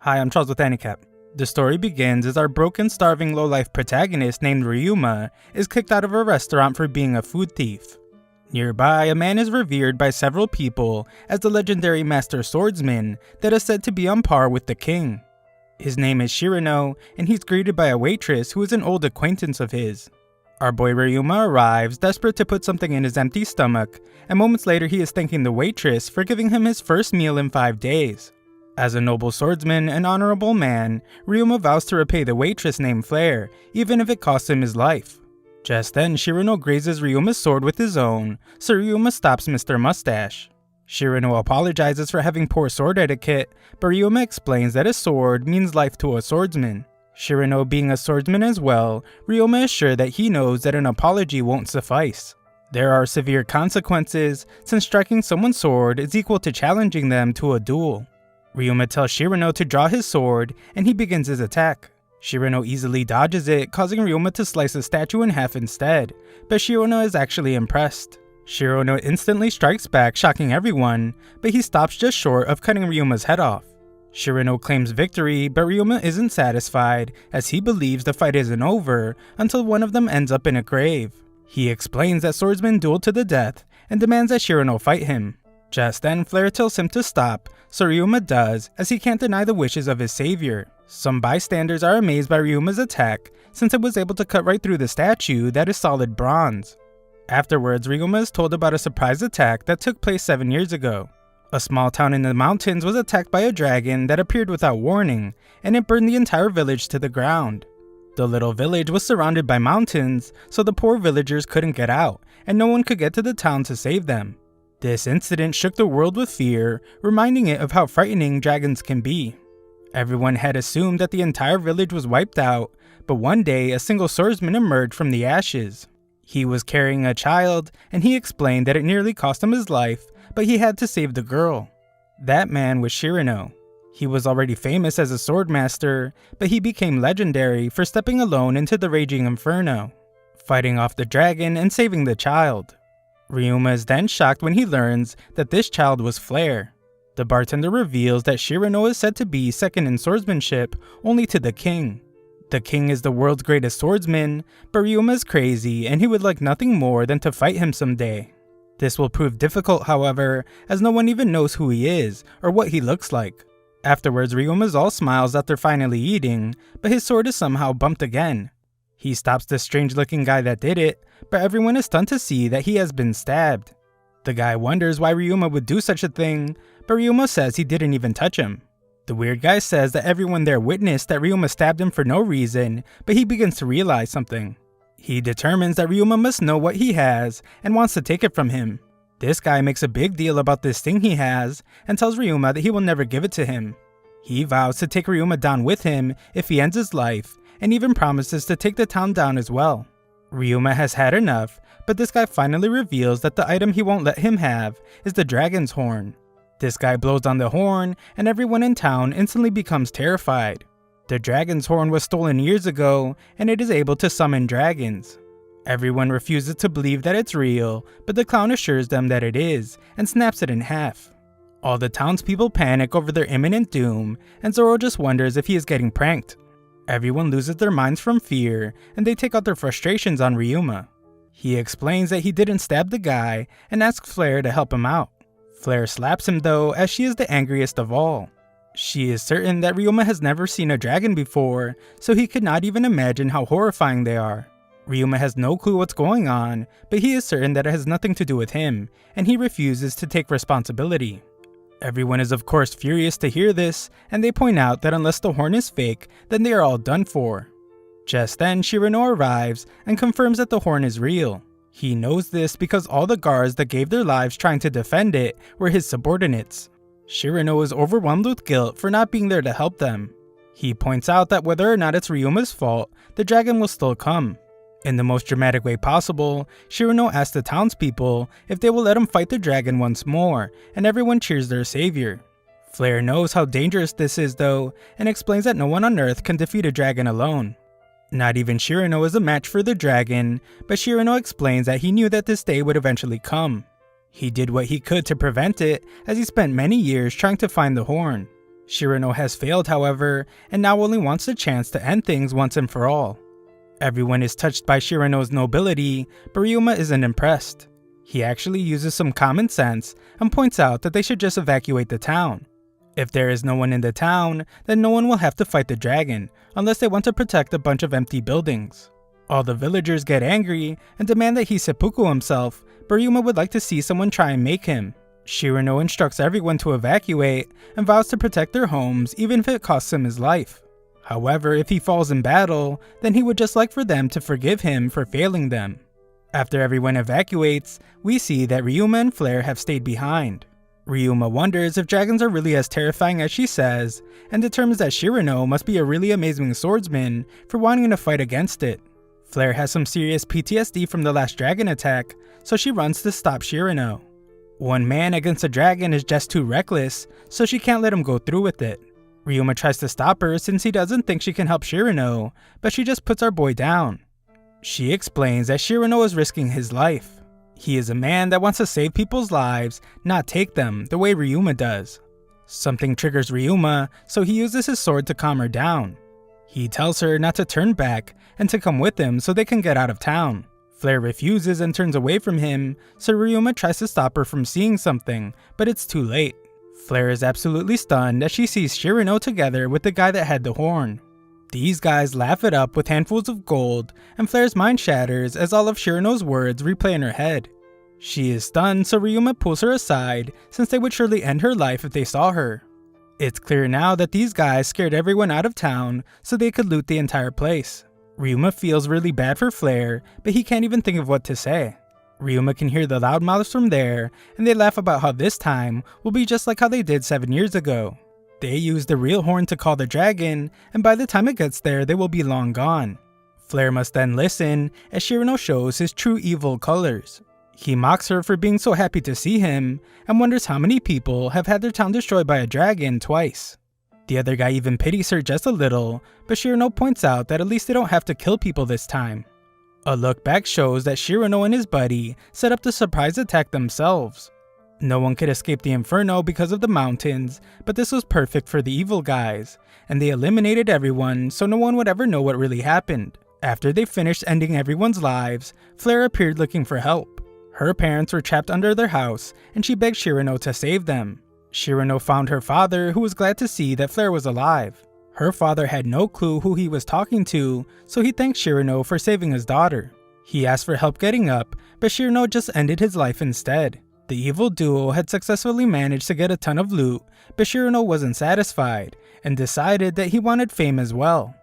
Hi, I'm Charles with Anycap. The story begins as our broken, starving, low-life protagonist named Ryuma is kicked out of a restaurant for being a food thief. Nearby, a man is revered by several people as the legendary master swordsman that is said to be on par with the king. His name is Shirano, and he's greeted by a waitress who is an old acquaintance of his. Our boy Ryuma arrives, desperate to put something in his empty stomach, and moments later he is thanking the waitress for giving him his first meal in 5 days. As a noble swordsman and honorable man, Ryuma vows to repay the waitress named Flare, even if it costs him his life. Just then, Shirano grazes Ryuma's sword with his own, so Ryuma stops Mr. Mustache. Shirano apologizes for having poor sword etiquette, but Ryuma explains that a sword means life to a swordsman. Shirano being a swordsman as well, Ryuma is sure that he knows that an apology won't suffice. There are severe consequences, since striking someone's sword is equal to challenging them to a duel. Ryuma tells Shirano to draw his sword, and he begins his attack. Shirano easily dodges it, causing Ryuma to slice the statue in half instead, but Shirano is actually impressed. Shirano instantly strikes back, shocking everyone, but he stops just short of cutting Ryuma's head off. Shirano claims victory, but Ryuma isn't satisfied, as he believes the fight isn't over until one of them ends up in a grave. He explains that swordsmen duel to the death, and demands that Shirano fight him. Just then, Flare tells him to stop, so Ryuma does, as he can't deny the wishes of his savior. Some bystanders are amazed by Ryuma's attack, since it was able to cut right through the statue that is solid bronze. Afterwards, Ryuma is told about a surprise attack that took place 7 years ago. A small town in the mountains was attacked by a dragon that appeared without warning, and it burned the entire village to the ground. The little village was surrounded by mountains, so the poor villagers couldn't get out, and no one could get to the town to save them. This incident shook the world with fear, reminding it of how frightening dragons can be. Everyone had assumed that the entire village was wiped out, but one day a single swordsman emerged from the ashes. He was carrying a child, and he explained that it nearly cost him his life, but he had to save the girl. That man was Shirano. He was already famous as a swordmaster, but he became legendary for stepping alone into the raging inferno, fighting off the dragon and saving the child. Ryuma is then shocked when he learns that this child was Flare. The bartender reveals that Shirano is said to be second in swordsmanship only to the king. The king is the world's greatest swordsman, but Ryuma is crazy and he would like nothing more than to fight him someday. This will prove difficult, however, as no one even knows who he is or what he looks like. Afterwards, Ryuma is all smiles after finally eating, but his sword is somehow bumped again. He stops the strange-looking guy that did it, but everyone is stunned to see that he has been stabbed. The guy wonders why Ryuma would do such a thing, but Ryuma says he didn't even touch him. The weird guy says that everyone there witnessed that Ryuma stabbed him for no reason, but he begins to realize something. He determines that Ryuma must know what he has and wants to take it from him. This guy makes a big deal about this thing he has and tells Ryuma that he will never give it to him. He vows to take Ryuma down with him if he ends his life, and even promises to take the town down as well. Ryuma has had enough, but this guy finally reveals that the item he won't let him have is the dragon's horn. This guy blows on the horn, and everyone in town instantly becomes terrified. The dragon's horn was stolen years ago, and it is able to summon dragons. Everyone refuses to believe that it's real, but the clown assures them that it is, and snaps it in half. All the townspeople panic over their imminent doom, and Zoro just wonders if he is getting pranked. Everyone loses their minds from fear, and they take out their frustrations on Ryuma. He explains that he didn't stab the guy, and asks Flare to help him out. Flare slaps him though, as she is the angriest of all. She is certain that Ryuma has never seen a dragon before, so he could not even imagine how horrifying they are. Ryuma has no clue what's going on, but he is certain that it has nothing to do with him, and he refuses to take responsibility. Everyone is of course furious to hear this, and they point out that unless the horn is fake, then they are all done for. Just then, Shirano arrives and confirms that the horn is real. He knows this because all the guards that gave their lives trying to defend it were his subordinates. Shirano is overwhelmed with guilt for not being there to help them. He points out that whether or not it's Ryuma's fault, the dragon will still come. In the most dramatic way possible, Shirano asks the townspeople if they will let him fight the dragon once more, and everyone cheers their savior. Flare knows how dangerous this is though, and explains that no one on Earth can defeat a dragon alone. Not even Shirano is a match for the dragon, but Shirano explains that he knew that this day would eventually come. He did what he could to prevent it, as he spent many years trying to find the horn. Shirano has failed, however, and now only wants the chance to end things once and for all. Everyone is touched by Shirano's nobility, but Ryuma isn't impressed. He actually uses some common sense and points out that they should just evacuate the town. If there is no one in the town, then no one will have to fight the dragon, unless they want to protect a bunch of empty buildings. All the villagers get angry and demand that he seppuku himself, but Ryuma would like to see someone try and make him. Shirano instructs everyone to evacuate and vows to protect their homes even if it costs him his life. However, if he falls in battle, then he would just like for them to forgive him for failing them. After everyone evacuates, we see that Ryuma and Flare have stayed behind. Ryuma wonders if dragons are really as terrifying as she says, and determines that Shirano must be a really amazing swordsman for wanting to fight against it. Flare has some serious PTSD from the last dragon attack, so she runs to stop Shirano. One man against a dragon is just too reckless, so she can't let him go through with it. Ryuma tries to stop her since he doesn't think she can help Shirano, but she just puts our boy down. She explains that Shirano is risking his life. He is a man that wants to save people's lives, not take them, the way Ryuma does. Something triggers Ryuma, so he uses his sword to calm her down. He tells her not to turn back and to come with him so they can get out of town. Flare refuses and turns away from him, so Ryuma tries to stop her from seeing something, but it's too late. Flare is absolutely stunned as she sees Shirano together with the guy that had the horn. These guys laugh it up with handfuls of gold, and Flare's mind shatters as all of Shirano's words replay in her head. She is stunned, so Ryuma pulls her aside since they would surely end her life if they saw her. It's clear now that these guys scared everyone out of town so they could loot the entire place. Ryuma feels really bad for Flare, but he can't even think of what to say. Ryuma can hear the loudmouths from there, and they laugh about how this time will be just like how they did 7 years ago. They use the real horn to call the dragon, and by the time it gets there, they will be long gone. Flare must then listen as Shirano shows his true evil colors. He mocks her for being so happy to see him, and wonders how many people have had their town destroyed by a dragon twice. The other guy even pities her just a little, but Shirano points out that at least they don't have to kill people this time. A look back shows that Shirano and his buddy set up the surprise attack themselves. No one could escape the inferno because of the mountains, but this was perfect for the evil guys, and they eliminated everyone so no one would ever know what really happened. After they finished ending everyone's lives, Flare appeared looking for help. Her parents were trapped under their house, and she begged Shirano to save them. Shirano found her father, who was glad to see that Flare was alive. Her father had no clue who he was talking to, so he thanked Shirano for saving his daughter. He asked for help getting up, but Shirano just ended his life instead. The evil duo had successfully managed to get a ton of loot, but Shirano wasn't satisfied, and decided that he wanted fame as well.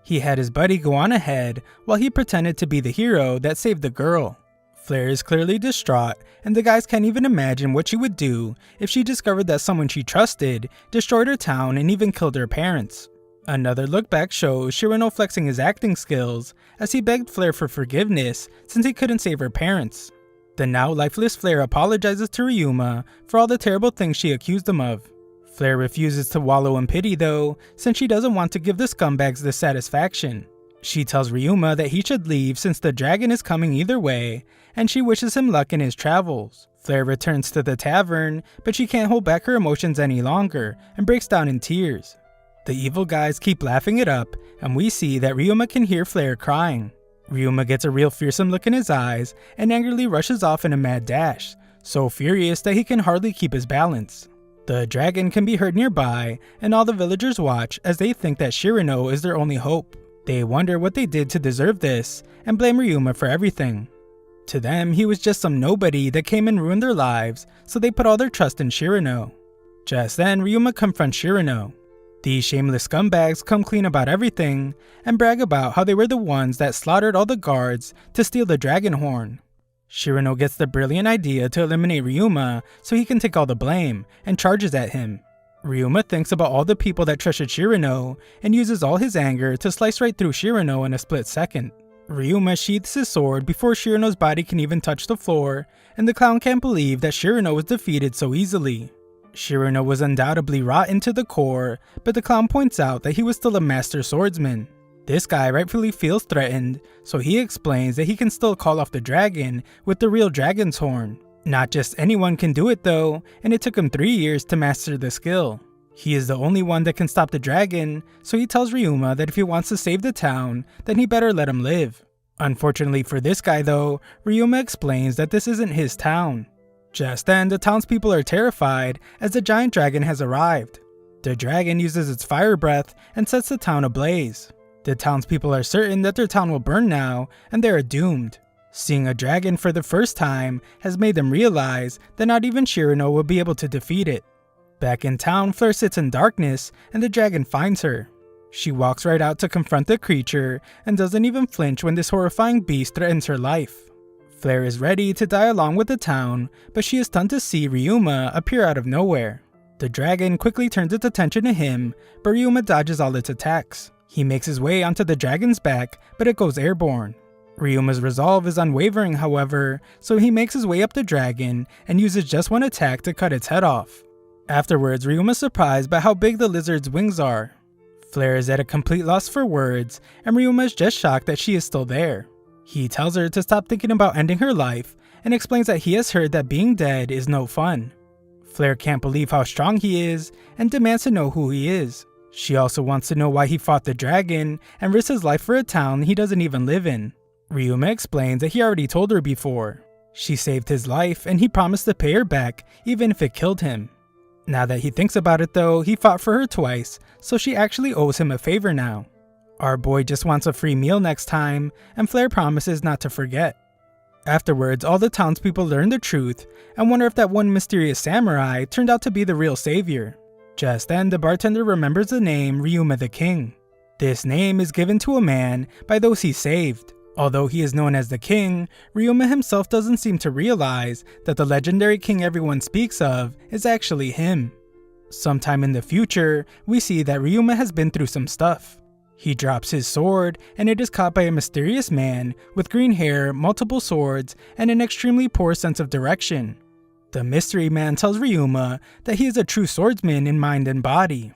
He had his buddy go on ahead, while he pretended to be the hero that saved the girl. Flare is clearly distraught, and the guys can't even imagine what she would do if she discovered that someone she trusted destroyed her town and even killed her parents. Another look back shows Shirano flexing his acting skills as he begged Flare for forgiveness since he couldn't save her parents. The now lifeless Flare apologizes to Ryuma for all the terrible things she accused him of. Flare refuses to wallow in pity though, since she doesn't want to give the scumbags this satisfaction. She tells Ryuma that he should leave since the dragon is coming either way, and she wishes him luck in his travels. Flare returns to the tavern, but she can't hold back her emotions any longer and breaks down in tears. The evil guys keep laughing it up, and we see that Ryuma can hear Flare crying. Ryuma gets a real fearsome look in his eyes and angrily rushes off in a mad dash, so furious that he can hardly keep his balance. The dragon can be heard nearby, and all the villagers watch as they think that Shirano is their only hope. They wonder what they did to deserve this, and blame Ryuma for everything. To them, he was just some nobody that came and ruined their lives, so they put all their trust in Shirano. Just then, Ryuma confronts Shirano. These shameless scumbags come clean about everything, and brag about how they were the ones that slaughtered all the guards to steal the dragon horn. Shirano gets the brilliant idea to eliminate Ryuma so he can take all the blame, and charges at him. Ryuma thinks about all the people that trusted Shirano, and uses all his anger to slice right through Shirano in a split second. Ryuma sheaths his sword before Shirano's body can even touch the floor, and the clown can't believe that Shirano was defeated so easily. Shirano was undoubtedly rotten to the core, but the clown points out that he was still a master swordsman. This guy rightfully feels threatened, so he explains that he can still call off the dragon with the real dragon's horn. Not just anyone can do it though, and it took him 3 years to master the skill. He is the only one that can stop the dragon, so he tells Ryuma that if he wants to save the town, then he better let him live. Unfortunately for this guy though, Ryuma explains that this isn't his town. Just then, the townspeople are terrified as the giant dragon has arrived. The dragon uses its fire breath and sets the town ablaze. The townspeople are certain that their town will burn now, and they are doomed. Seeing a dragon for the first time has made them realize that not even Shirano will be able to defeat it. Back in town, Flare sits in darkness, and the dragon finds her. She walks right out to confront the creature, and doesn't even flinch when this horrifying beast threatens her life. Flare is ready to die along with the town, but she is stunned to see Ryuma appear out of nowhere. The dragon quickly turns its attention to him, but Ryuma dodges all its attacks. He makes his way onto the dragon's back, but it goes airborne. Ryuma's resolve is unwavering, however, so he makes his way up the dragon and uses just one attack to cut its head off. Afterwards, Ryuma is surprised by how big the lizard's wings are. Flare is at a complete loss for words, and Ryuma is just shocked that she is still there. He tells her to stop thinking about ending her life, and explains that he has heard that being dead is no fun. Flare can't believe how strong he is, and demands to know who he is. She also wants to know why he fought the dragon, and risked his life for a town he doesn't even live in. Ryuma explains that he already told her before. She saved his life, and he promised to pay her back, even if it killed him. Now that he thinks about it though, he fought for her twice, so she actually owes him a favor now. Our boy just wants a free meal next time, and Flare promises not to forget. Afterwards, all the townspeople learn the truth, and wonder if that one mysterious samurai turned out to be the real savior. Just then, the bartender remembers the name Ryuma the King. This name is given to a man by those he saved. Although he is known as the king, Ryuma himself doesn't seem to realize that the legendary king everyone speaks of is actually him. Sometime in the future, we see that Ryuma has been through some stuff. He drops his sword, and it is caught by a mysterious man with green hair, multiple swords, and an extremely poor sense of direction. The mystery man tells Ryuma that he is a true swordsman in mind and body.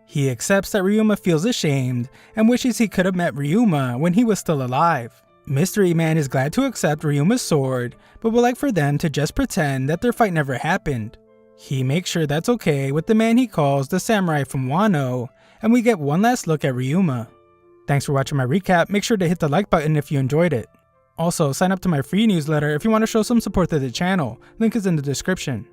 He accepts that Ryuma feels ashamed and wishes he could have met Ryuma when he was still alive. Mystery Man is glad to accept Ryuma's sword, but would like for them to just pretend that their fight never happened. He makes sure that's okay with the man he calls the samurai from Wano, and we get one last look at Ryuma. Thanks for watching my recap. Make sure to hit the like button if you enjoyed it. Also, sign up to my free newsletter if you want to show some support to the channel. Link is in the description.